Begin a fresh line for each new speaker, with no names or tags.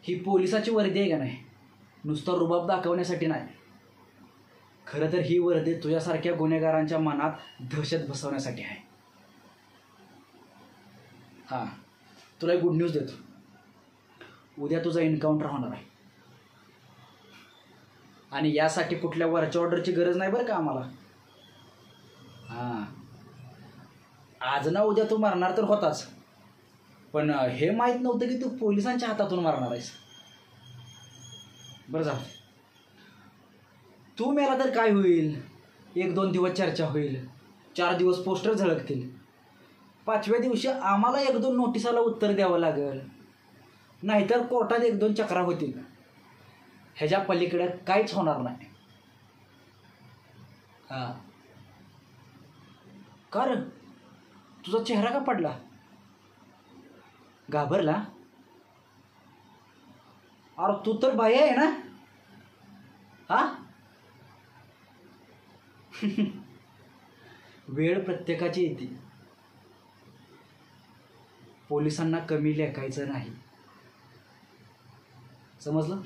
ही पोलिसाची वर्दी आहे का नाही, नुसतं रुबाब दाखवण्यासाठी नाही. खरं तर ही वर्दी तुझ्यासारख्या गुन्हेगारांच्या मनात दहशत बसवण्यासाठी आहे. हां, तुला एक गुड न्यूज देतो. उद्या तुझा एन्काउंटर होणार आहे आणि यासाठी कुठल्या वरच्या ऑर्डरची गरज नाही बरं का आम्हाला. हां, आज ना उद्या तू मरणार तर होताच, पण हे माहीत नव्हतं की तू पोलिसांच्या हातातून मरणार आहेस. बरं झालं, तू मेला तर काय होईल, 1-2 दिवस चर्चा होईल, 4 दिवस पोस्टर झळकतील, 5व्या दिवशी आम्हाला 1-2 नोटिसाला उत्तर द्यावं लागेल, नाहीतर कोर्टात 1-2 चक्रा होतील. ह्याच्या पलीकडे काहीच होणार नाही. हां, कर तुझा चेहरा का पडला, घाबरला? अरे तू तर बाई आहे ना. हा वेळ प्रत्येकाची येते, पोलिसांना कमी लेखायचं नाही, समजलं?